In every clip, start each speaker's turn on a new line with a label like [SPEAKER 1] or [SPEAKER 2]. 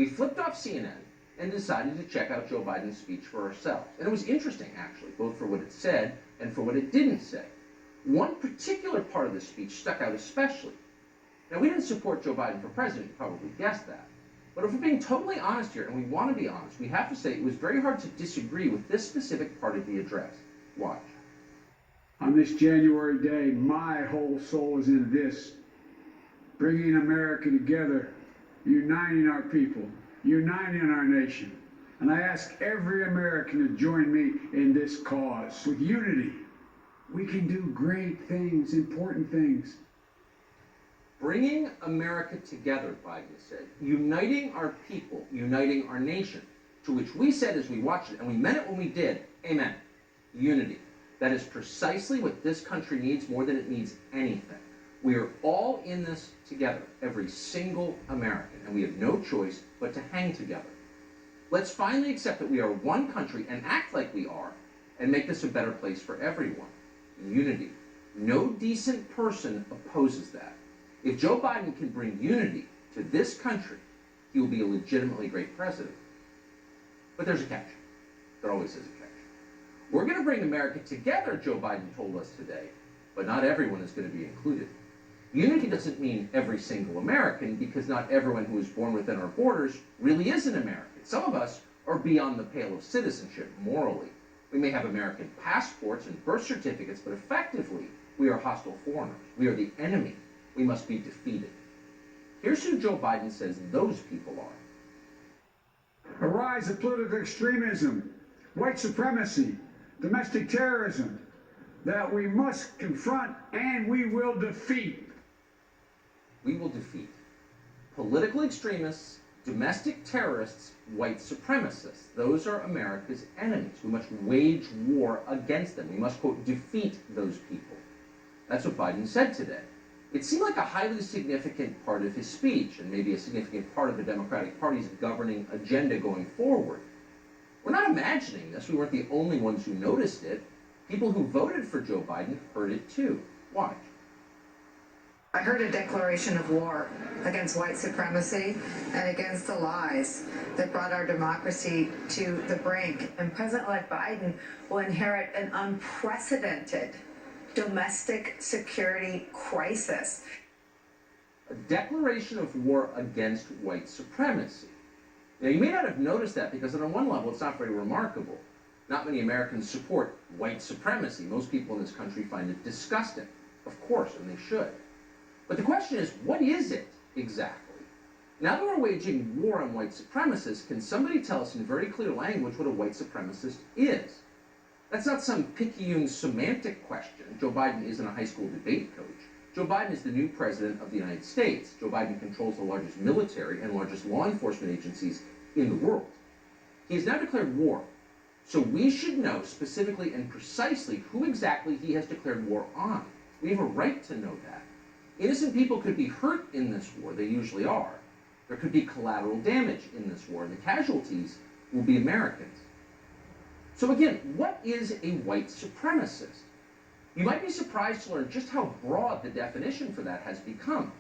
[SPEAKER 1] We flipped off CNN and decided to check out Joe Biden's speech for ourselves. And it was interesting, actually, both for what it said and for what it didn't say. One particular part of the speech stuck out especially. Now, we didn't support Joe Biden for president, you probably guessed that. But if we're being totally honest here, and we want to be honest, we have to say it was very hard to disagree with this specific part of the address. Watch.
[SPEAKER 2] On this January day, my whole soul is in this, bringing America together, uniting our people, uniting our nation. And I ask every American to join me in this cause. With unity, we can do great things, important things.
[SPEAKER 1] Bringing America together, Biden said, uniting our people, uniting our nation, to which we said as we watched it, and we meant it when we did, amen, unity. That is precisely what this country needs more than it needs anything. We are all in this together, every single American, and we have no choice but to hang together. Let's finally accept that we are one country and act like we are, and make this a better place for everyone. Unity. No decent person opposes that. If Joe Biden can bring unity to this country, he will be a legitimately great president. But there's a catch. There always is a catch. We're going to bring America together, Joe Biden told us today, but not everyone is going to be included. Unity doesn't mean every single American, because not everyone who is born within our borders really is an American. Some of us are beyond the pale of citizenship morally. We may have American passports and birth certificates, but effectively, we are hostile foreigners. We are the enemy. We must be defeated. Here's who Joe Biden says those people are.
[SPEAKER 2] A rise of political extremism, white supremacy, domestic terrorism, that we must confront and we will defeat.
[SPEAKER 1] We will defeat political extremists, domestic terrorists, white supremacists. Those are America's enemies. We must wage war against them. We must, quote, defeat those people. That's what Biden said today. It seemed like a highly significant part of his speech, and maybe a significant part of the Democratic Party's governing agenda going forward. We're not imagining this. We weren't the only ones who noticed it. People who voted for Joe Biden heard it too. Watch.
[SPEAKER 3] I heard a declaration of war against white supremacy and against the lies that brought our democracy to the brink. And President-elect Biden will inherit an unprecedented domestic security crisis.
[SPEAKER 1] A declaration of war against white supremacy. Now, you may not have noticed that because on one level, it's not very remarkable. Not many Americans support white supremacy. Most people in this country find it disgusting. Of course, and they should. But the question is, what is it exactly? Now that we're waging war on white supremacists, can somebody tell us in very clear language what a white supremacist is? That's not some picayune semantic question. Joe Biden isn't a high school debate coach. Joe Biden is the new president of the United States. Joe Biden controls the largest military and largest law enforcement agencies in the world. He has now declared war. So we should know specifically and precisely who exactly he has declared war on. We have a right to know that. Innocent people could be hurt in this war. They usually are. There could be collateral damage in this war, and the casualties will be Americans. So again, what is a white supremacist? You might be surprised to learn just how broad the definition for that has become.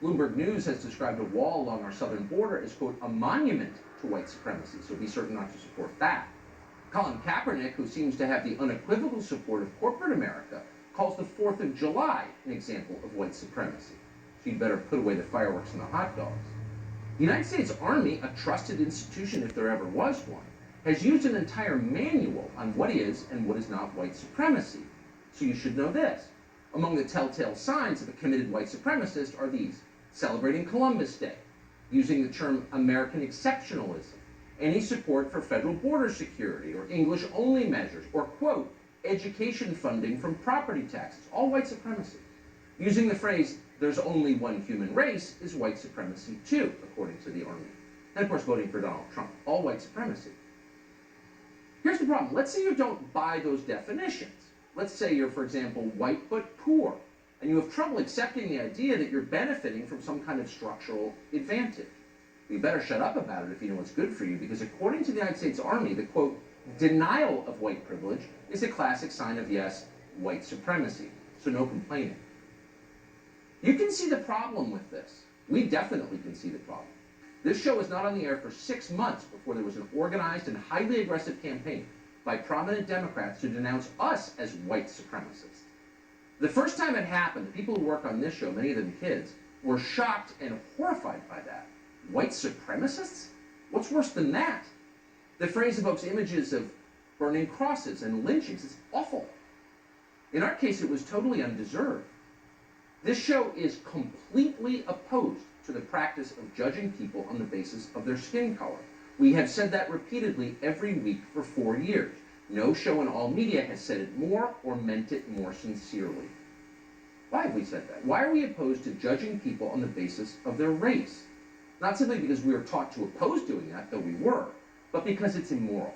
[SPEAKER 1] Bloomberg News has described a wall along our southern border as, quote, a monument to white supremacy, so be certain not to support that. Colin Kaepernick, who seems to have the unequivocal support of corporate America, calls the 4th of July an example of white supremacy. So you'd better put away the fireworks and the hot dogs. The United States Army, a trusted institution if there ever was one, has used an entire manual on what is and what is not white supremacy. So you should know this. Among the telltale signs of a committed white supremacist are these: celebrating Columbus Day, using the term American exceptionalism, any support for federal border security or English-only measures, or, quote, education funding from property taxes, all white supremacy. Using the phrase, there's only one human race, is white supremacy too, according to the Army. And of course, voting for Donald Trump, all white supremacy. Here's the problem. Let's say you don't buy those definitions. Let's say you're, for example, white but poor, and you have trouble accepting the idea that you're benefiting from some kind of structural advantage. You better shut up about it if you know what's good for you, because according to the United States Army, the, quote, denial of white privilege is a classic sign of, yes, white supremacy. So no complaining. You can see the problem with this. We definitely can see the problem. This show was not on the air for 6 months before there was an organized and highly aggressive campaign by prominent Democrats to denounce us as white supremacists. The first time it happened, the people who work on this show, many of them kids, were shocked and horrified by that. White supremacists? What's worse than that? The phrase evokes images of burning crosses and lynchings. It's awful. In our case, it was totally undeserved. This show is completely opposed to the practice of judging people on the basis of their skin color. We have said that repeatedly every week for 4 years. No show in all media has said it more or meant it more sincerely. Why have we said that? Why are we opposed to judging people on the basis of their race? Not simply because we were taught to oppose doing that, though we were, but because it's immoral.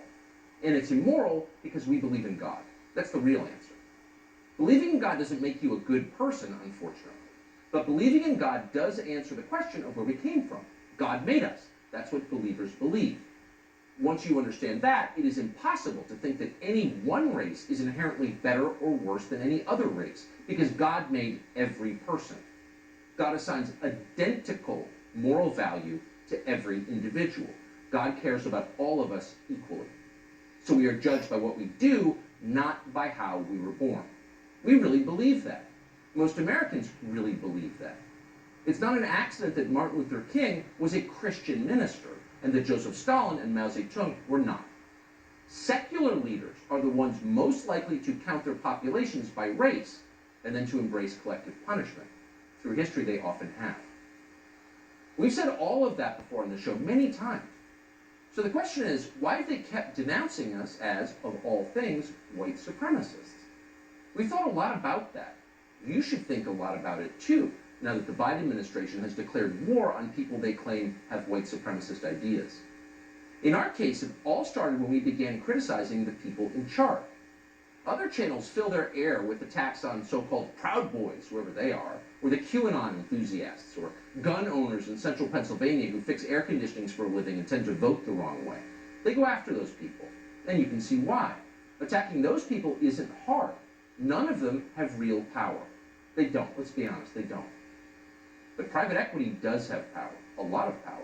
[SPEAKER 1] And it's immoral because we believe in God. That's the real answer. Believing in God doesn't make you a good person, unfortunately. But believing in God does answer the question of where we came from. God made us. That's what believers believe. Once you understand that, it is impossible to think that any one race is inherently better or worse than any other race, because God made every person. God assigns identical moral value to every individual. God cares about all of us equally. So we are judged by what we do, not by how we were born. We really believe that. Most Americans really believe that. It's not an accident that Martin Luther King was a Christian minister and that Joseph Stalin and Mao Zedong were not. Secular leaders are the ones most likely to count their populations by race and then to embrace collective punishment. Through history, they often have. We've said all of that before on the show many times. So the question is, why have they kept denouncing us as, of all things, white supremacists? We thought a lot about that. You should think a lot about it too, now that the Biden administration has declared war on people they claim have white supremacist ideas. In our case, it all started when we began criticizing the people in charge. Other channels fill their air with attacks on so-called Proud Boys, whoever they are, or the QAnon enthusiasts, or gun owners in central Pennsylvania who fix air conditionings for a living and tend to vote the wrong way. They go after those people, and you can see why. Attacking those people isn't hard. None of them have real power. They don't, let's be honest, they don't. But private equity does have power, a lot of power.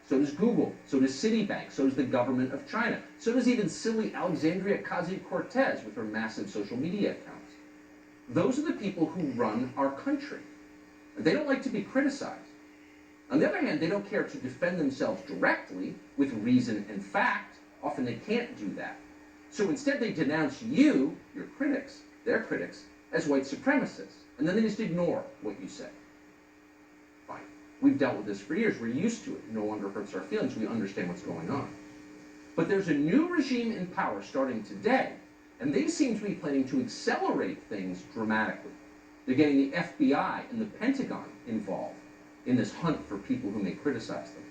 [SPEAKER 1] So does Google, so does Citibank, so does the government of China, so does even silly Alexandria Ocasio-Cortez with her massive social media accounts. Those are the people who run our country. They don't like to be criticized. On the other hand, they don't care to defend themselves directly with reason and fact. Often they can't do that. So instead they denounce you, your critics, their critics, as white supremacists. And then they just ignore what you say. Fine. We've dealt with this for years. We're used to it. It no longer hurts our feelings. We understand what's going on. But there's a new regime in power starting today, and they seem to be planning to accelerate things dramatically. They're getting the FBI and the Pentagon involved in this hunt for people who may criticize them.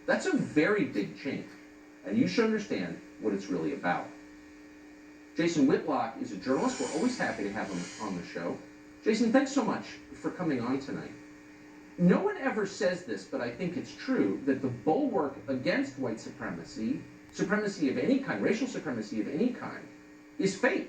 [SPEAKER 1] That's a very big change, and you should understand what it's really about. Jason Whitlock is a journalist. We're always happy to have him on the show. Jason, thanks so much for coming on tonight. No one ever says this, but I think it's true, that the bulwark against white supremacy, supremacy of any kind, racial supremacy of any kind, is faith.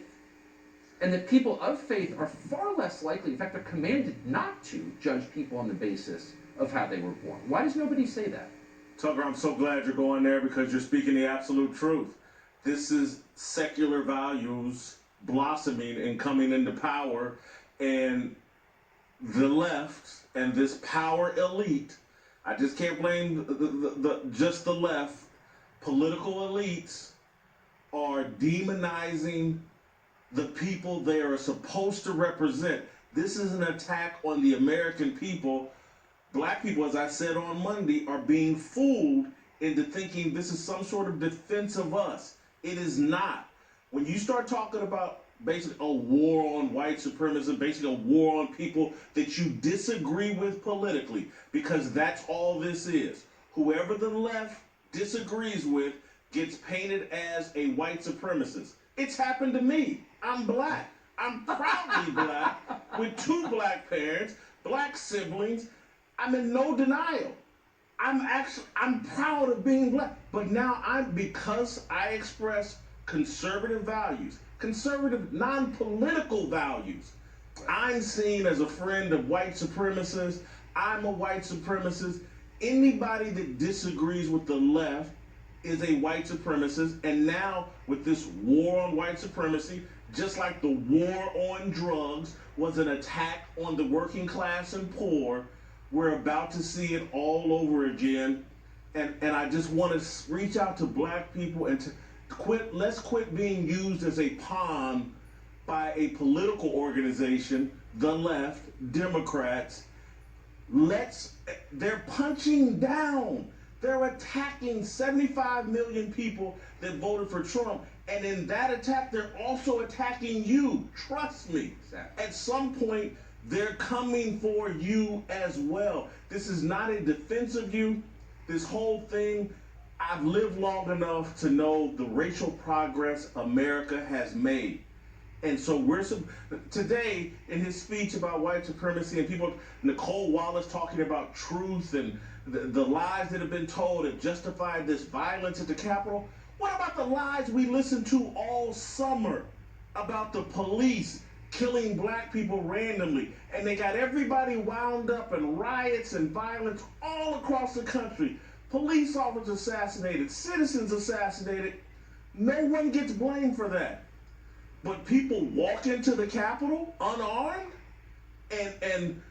[SPEAKER 1] And that people of faith are far less likely, in fact, they're commanded not to judge people on the basis of how they were born. Why does nobody say that?
[SPEAKER 4] Tucker, I'm so glad you're going there because you're speaking the absolute truth. This is secular values blossoming and coming into power, and the left and this power elite, I just can't blame just the left, political elites are demonizing the people they are supposed to represent. This is an attack on the American people. Black people, as I said on Monday, are being fooled into thinking this is some sort of defense of us. It is not. When you start talking about basically a war on white supremacy, basically a war on people that you disagree with politically, because that's all this is. Whoever the left disagrees with gets painted as a white supremacist. It's happened to me. I'm black. I'm proudly black with 2 black parents, black siblings. I'm in no denial. I'm proud of being black. But now because I express conservative values, conservative non-political values, I'm seen as a friend of white supremacists. I'm a white supremacist. anybody that disagrees with the left is a white supremacist. And now with this war on white supremacy, just like the war on drugs was an attack on the working class and poor, we're about to see it all over again. And I just want to reach out to black people and to let's quit being used as a pawn by a political organization, the left, Democrats. They're punching down. They're attacking 75 million people that voted for Trump. And in that attack, they're also attacking you. Trust me.
[SPEAKER 1] Exactly.
[SPEAKER 4] At some point, they're coming for you as well. This is not a defense of you. This whole thing, I've lived long enough to know the racial progress America has made. And so today, in his speech about white supremacy, and people, Nicole Wallace talking about truth and the lies that have been told have justified this violence at the Capitol. What about the lies we listened to all summer about the police killing black people randomly? And they got everybody wound up in riots and violence all across the country. Police officers assassinated, citizens assassinated. No one gets blamed for that. But people walk into the Capitol unarmed, and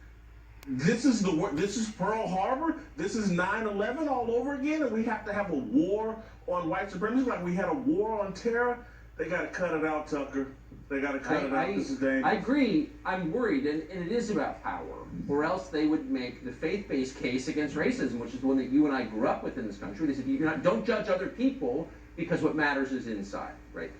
[SPEAKER 4] this is Pearl Harbor. This is 9/11 all over again, and we have to have a war on white supremacy like we had a war on terror. They got to cut it out, Tucker. They got to cut it out. This is dangerous.
[SPEAKER 1] I agree. I'm worried, and it is about power. Or else they would make the faith-based case against racism, which is the one that you and I grew up with in this country. They said, don't judge other people because what matters is inside, right?